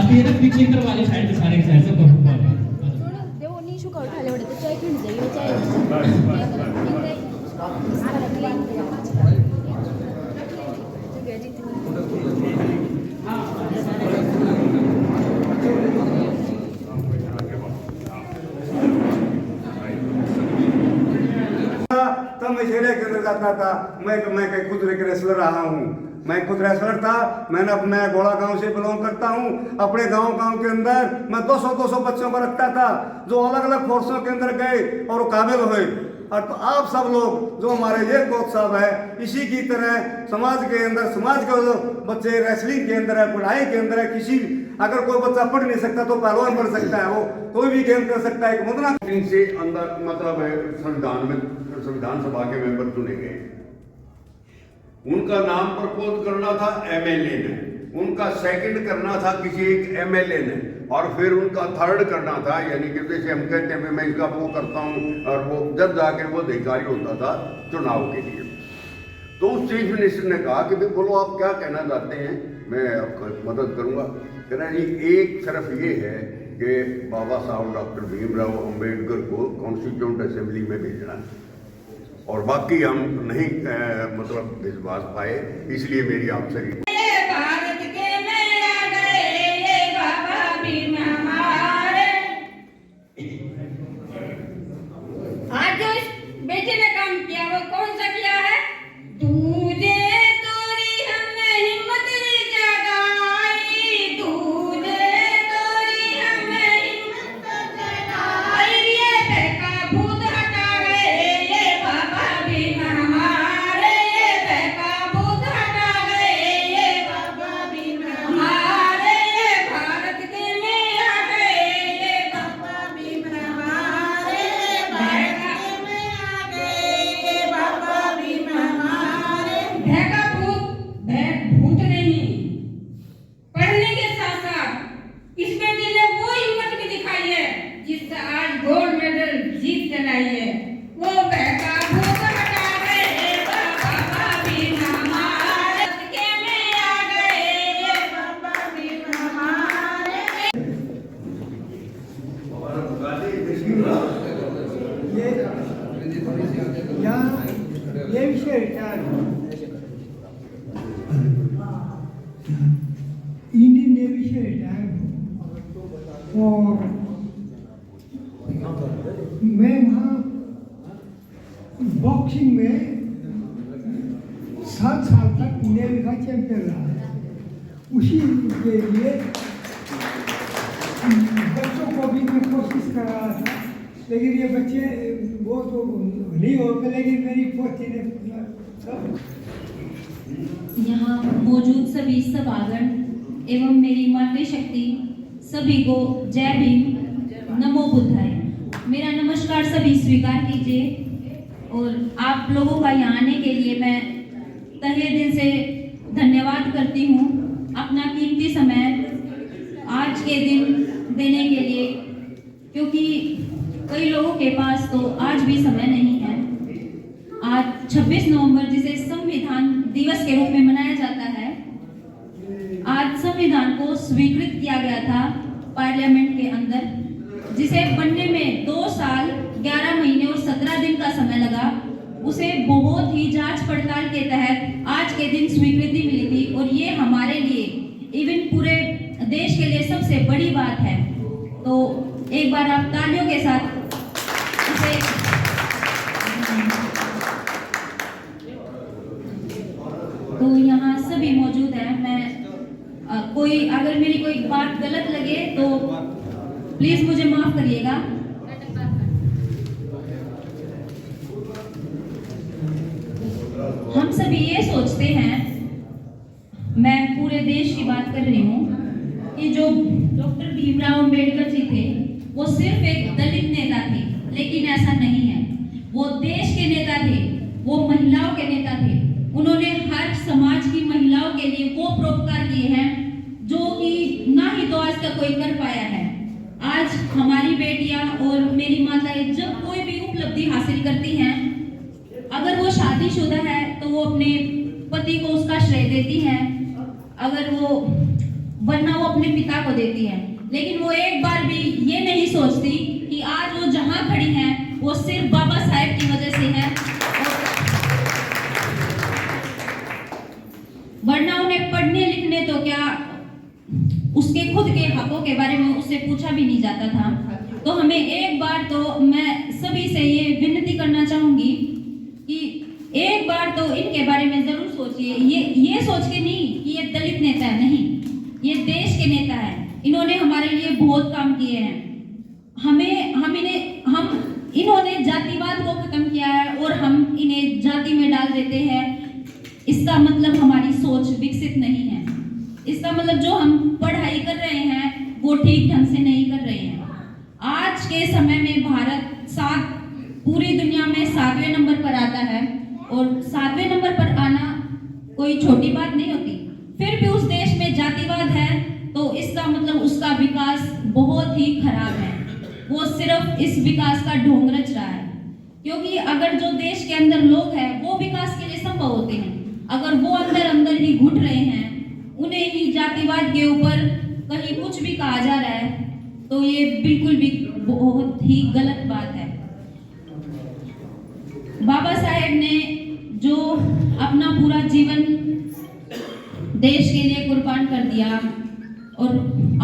बाकी है ना पीछे इधर वाली साइड पे सारे के सारे सब फुटबॉल है देखो नीशू का उठा ले बड़े तो चाय क्यों नहीं जाइए चाय तब मैं शेरे के अंदर जाता था। मैं कहीं खुद रेसलर रहा हूँ। मैं खुद रेसलर था। मैं घोड़ा गांव से बिलोंग करता हूँ। अपने गांव के अंदर मैं 200 बच्चों को रखता था जो अलग अलग फोर्सों के अंदर गए और वो काबिल हुए। और तो आप सब लोग जो हमारे ये कोच साहब है, इसी की तरह समाज के जो बच्चे रेसलिंग के अंदर है, पढ़ाई के अंदर है, किसी अगर कोई बच्चा पढ़ नहीं सकता तो पहलवान पढ़ सकता है, वो कोई भी गेम कर सकता है। मुद्रा से अंदर मतलब संविधान सभा के मेंबर चुने गए। उनका नाम प्रपोज करना था एमएलए ने, उनका सेकंड करना था किसी एक एमएलए ने, और फिर उनका थर्ड करना था, यानी कि जैसे हम कहते हैं मैं इसका वो करता हूँ, और वो जब जाके वो अधिकारी होता था चुनाव के लिए। तो उस चीफ मिनिस्टर ने कहा कि भाई बोलो आप क्या कहना चाहते हैं, मैं आपको मदद करूँगा। कहना जी एक सिर्फ ये है कि बाबा साहब डॉक्टर भीमराव अम्बेडकर को कॉन्स्टिट्यूंट असेंबली में भेजना है, और बाकी हम नहीं मतलब विश्वास पाए, इसलिए मेरी आपसे भारत के में आ गए ये बाबा भीम हमारे। आज जो इस बेटे ने काम किया वो कौन सा किया है? तुझे तोरी हमने हिम्मत जगाई, तुझे तोरी हमने हिम्मत जगाई, ये बेका भूत हटा गए ये बाबा भीम हमारे, ये बेका भूत हटा गए ये बाबा भीम हमारे, ये भारत के में आ गए ये बाबा भीम हमारे, भारत के में आ गए ये बाबा भीम हमारे। भैका भूत नहीं, पढ़ने के साथ साथ इस बेटे ने वो हिम्मत भी दिखाई है जिससे आज गोल्ड मेडल जीत कर लाई है। वो भैका भूत हटा गए बाबा भीम हमारे, के में आ गए ये बाबा भीम हमारे। ये विषय क्या है? इंडियन नेवी से रिटायर हूँ और मैं वहाँ बॉक्सिंग में 7 साल तक नेवी का चैंपियन रहा। उसी के लिए बच्चों को भी मैं कोशिश कर रहा था, लेकिन ये बच्चे वो तो नहीं हो पाए, लेकिन मेरी पोती ने यहाँ मौजूद सभी सभागण एवं मेरी मातृशक्ति सभी को जय भीम, नमो बुद्धाय। मेरा नमस्कार सभी स्वीकार कीजिए, और आप लोगों का यहाँ आने के लिए मैं तहे दिल से धन्यवाद करती हूँ। अपना कीमती समय आज के दिन देने के लिए, क्योंकि कई लोगों के पास तो आज भी समय नहीं है। आज 26 नवंबर जिसे संविधान दिवस के रूप में मनाया जाता है, आज संविधान को स्वीकृत किया गया था पार्लियामेंट के अंदर, जिसे बनने में 2 साल 11 महीने और 17 दिन का समय लगा। उसे बहुत ही जांच पड़ताल के तहत आज के दिन स्वीकृति मिली थी, और ये हमारे लिए इवन पूरे देश के लिए सबसे बड़ी बात है। तो एक बार आप तालियों के साथ इसे तो यहाँ सभी मौजूद हैं। मैं कोई अगर मेरी कोई बात गलत लगे तो प्लीज मुझे माफ करिएगा। हम सभी ये सोचते हैं, मैं पूरे देश की बात कर रही हूँ, कि जो डॉक्टर भीमराव अम्बेडकर जी थे वो सिर्फ एक दलित नेता थे, लेकिन ऐसा नहीं है। वो देश के नेता थे, वो महिलाओं के नेता थे। उन्होंने हर समाज की महिलाओं के लिए वो परोपकार किए हैं जो कि ना ही तो आज तक कोई कर पाया है। आज हमारी बेटियां और मेरी माताएं जब कोई भी उपलब्धि हासिल करती हैं, अगर वो शादीशुदा है तो वो अपने पति को उसका श्रेय देती हैं। अगर वो वरना वो अपने पिता को देती है। लेकिन वो एक बार भी ये नहीं सोचती कि आज वो जहाँ खड़ी हैं वो सिर्फ बाबा साहेब की वजह से है, वरना उन्हें पढ़ने लिखने तो क्या उसके खुद के हकों के बारे में उससे पूछा भी नहीं जाता था। तो हमें एक बार तो मैं सभी से ये विनती करना चाहूंगी कि एक बार तो इनके बारे में जरूर सोचिए। ये सोच के नहीं कि ये दलित नेता है, नहीं, ये देश के नेता है। इन्होंने हमारे लिए बहुत काम किए हैं। इन्होंने जातिवाद को खत्म किया है और हम इन्हें जाति में डाल देते हैं। इसका मतलब हमारी सोच विकसित नहीं है। इसका मतलब जो हम पढ़ाई कर रहे हैं वो ठीक ढंग से नहीं कर रहे हैं। आज के समय में भारत पूरी दुनिया में 7वें नंबर पर आता है और 7वें नंबर पर आना कोई छोटी बात नहीं होती। फिर भी उस देश में जातिवाद है तो इसका मतलब उसका विकास बहुत ही खराब है। वो सिर्फ इस विकास का ढोंग रच रहा है, क्योंकि अगर जो देश के अंदर लोग हैं वो विकास के लिए संभव होते हैं, अगर वो अंदर ही घुट रहे हैं, उन्हें ही जातिवाद के ऊपर कहीं कुछ भी कहा जा रहा है, तो ये बिल्कुल भी बहुत ही गलत बात है। बाबा साहेब ने जो अपना पूरा जीवन देश के लिए कुर्बान कर दिया और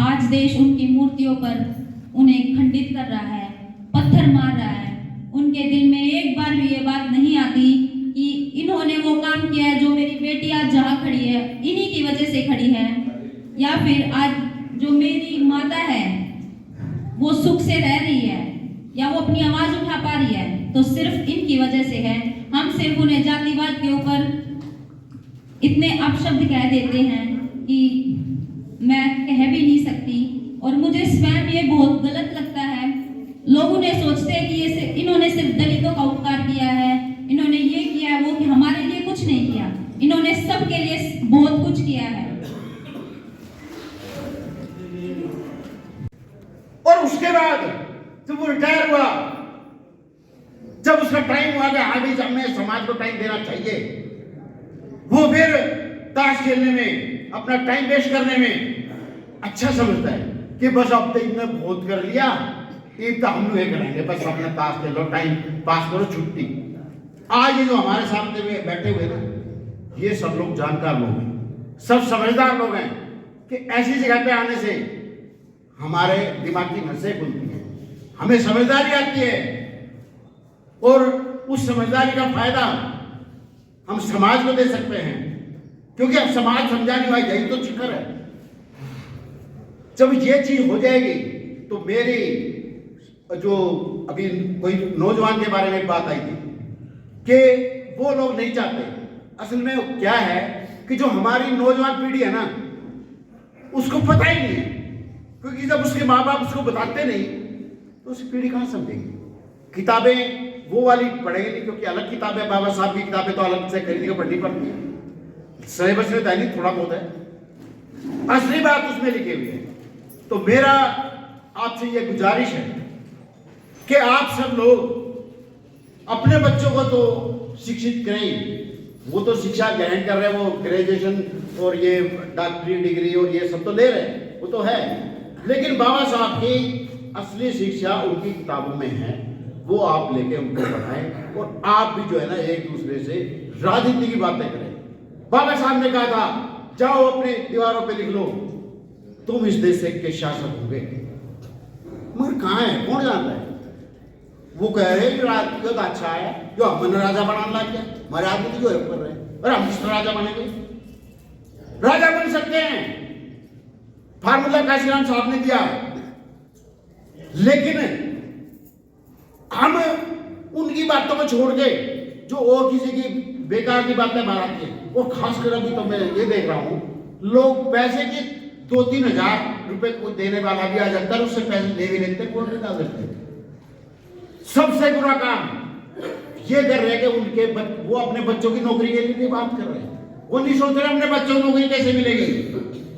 आज देश उनकी मूर्तियों पर उन्हें खंडित कर रहा है, पत्थर मार रहा है। उनके दिल में एक बार भी ये बात नहीं आती कि इन्होंने वो काम किया है जो मेरी बेटी आज जहाँ खड़ी है इन्हीं की वजह से खड़ी है, या फिर आज जो मेरी माता है वो सुख से रह रही है या वो अपनी आवाज उठा पा रही है, तो सिर्फ इनकी वजह से है। हम सिर्फ उन्हें जातिवाद के ऊपर इतने अपशब्द कह देते हैं कि मैं कह भी नहीं सकती, और मुझे स्वयं ये बहुत गलत लगता है। लोग उन्हें सोचते हैं कि इन्होंने सिर्फ दलितों का उपकार किया है, इन्होंने ये किया है वो, कि हमारे लिए कुछ नहीं किया। इन्होंने सबके लिए बहुत कुछ किया है। और उसके बाद जब वो रिटायर हुआ, जब उसका टाइम हुआ कि हाँ भाई हमें समाज को टाइम देना चाहिए, वो फिर ताश खेलने में, अपना टाइम वेस्ट करने में अच्छा समझता है कि बस अब तो इन्हें बहुत कर लिया, एक तो हम लोग करेंगे, बस अपना ताश खेलो, टाइम पास करो, छुट्टी। आज ये जो हमारे सामने में बैठे हुए ना, ये सब लोग जानकार लोग हैं, सब समझदार लोग हैं कि ऐसी जगह पे आने से हमारे दिमाग की नसें खुलती हैं, हमें समझदारी आती है, और उस समझदारी का फायदा हम समाज को दे सकते हैं, क्योंकि अब समाज समझाने वाली यही तो चिकर है। जब ये चीज हो जाएगी तो मेरी जो अभी कोई नौजवान के बारे में बात आई थी कि वो लोग नहीं चाहते, असल में क्या है कि जो हमारी नौजवान पीढ़ी है ना उसको पता ही नहीं है, क्योंकि जब उसके माँ बाप उसको बताते नहीं तो उसकी पीढ़ी कहाँ समझेगी। किताबें वो वाली पढ़ेगी नहीं, क्योंकि अलग किताबें, बाबा साहब की किताबें तो अलग से खरीद के पढ़नी पड़ती है, सिलेबस में दैनिक थोड़ा बहुत है, असली बात उसमें लिखी हुई है। तो मेरा आपसे ये गुजारिश है कि आप सब लोग अपने बच्चों को तो शिक्षित करें, वो तो शिक्षा ग्रहण कर रहे हैं, वो ग्रेजुएशन और ये डॉक्टरी डिग्री और ये सब तो ले रहे हैं, वो तो है, लेकिन बाबा साहब की असली शिक्षा उनकी किताबों में है, वो आप लेके उनको पढ़ाएं, और आप भी जो है ना एक दूसरे से राजनीति की बातें करें। बाबा साहब ने कहा था जाओ अपने दीवारों पे लिख लो तुम इस देश के शासक होंगे, मगर कहाँ है, कौन जानता है। वो कह रहे हैं राजनीति तो अच्छा है, जो हमने राजा बनाने लग गया, हमारे राजनीति जो कर रहे हैं, और हम किस राजा बनेंगे, राजा बन सकते हैं, फार्मूला काशीराम साहब ने दिया, लेकिन हम उनकी बातों को छोड़ के जो और किसी की बेकार की बातें बाहर आती है, वो खासकर अभी तो मैं ये देख रहा हूँ, लोग पैसे के 2-3 हजार रुपए को देने वाला भी आ जाता है, उससे पैसे ले भी लेते, कोर्ट में डाल देते। सबसे बुरा काम ये कर रहे हैं कि वो अपने बच्चों की नौकरी के लिए बात कर रहे हैं, वो नहीं सोच रहे अपने बच्चों को नौकरी कैसे मिलेगी,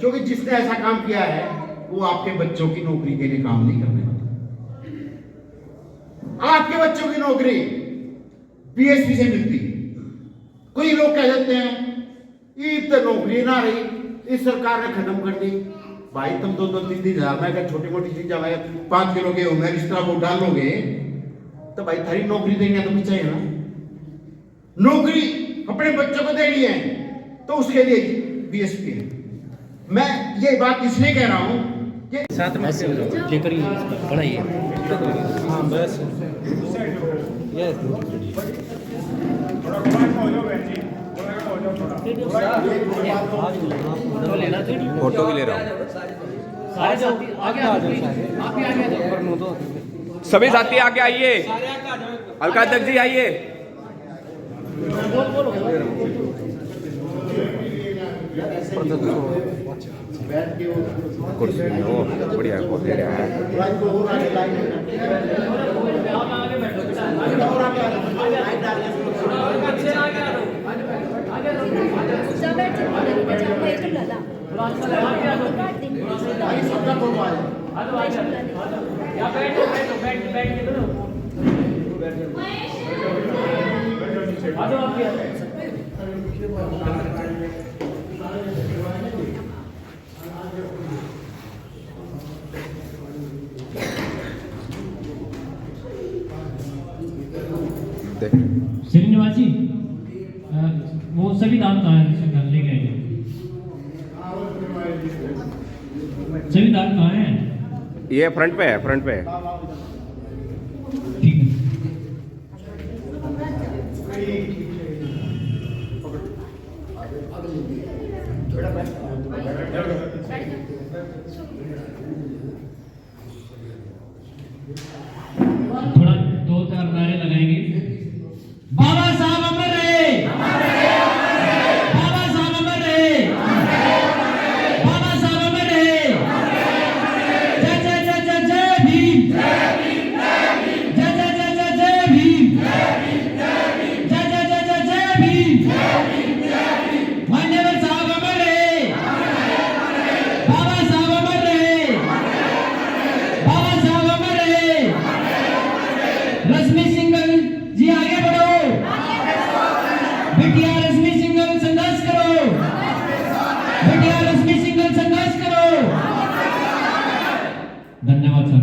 क्योंकि जिसने ऐसा काम किया है वो आपके बच्चों की नौकरी के लिए काम नहीं करने वाला। आपके बच्चों की नौकरी पीएसपी से मिलती, कोई लोग कह देते हैं ईद तो नौकरी ना रही, इस सरकार ने खत्म कर दी, भाई तुम 2-3 में अगर छोटी मोटी चीज में 5 किलो के उमेर इस तरह वो डालोगे तो भाई थारी नौकरी देनी तो चाहिए ना। नौकरी अपने बच्चों को देनी है तो उसके लिए बीएसपी है। मैं ये बात इसलिए कह रहा हूं कि साथ में ये करिए बढ़ाइए। हाँ बस ये फोटो भी ले रहा हूँ। सभी साथी आगे आइए। अलका अध्यक्ष जी आइए। कुर्सी बढ़िया बहुत दे रहा है। श्रीनिवास जी वो सभी दांत कहाँ है लेके आइए। सभी दांत कहाँ हैं? ये फ्रंट पे है, फ्रंट पे है। ठीक है। थोड़ा 2-4 नारे लगाएंगे। बाबा साहब अमर रहे, बाबा साहब अमर रहे, बाबा साहब अमर रहे। जय जय जय जय जय भीम, जय जय जय जय जय भीम, जय जय जय जय जय भीम। मान्यवर साहब अमर रहे, बाबा साहब अमर रहे, बाबा साहब अमर रहे। रश्मि सिंघल जी आगे बढ़ो, बिटिया रश्मि सिंघल संघर्ष करो, बिटिया रश्मि सिंघल संघर्ष करो। धन्यवाद सर।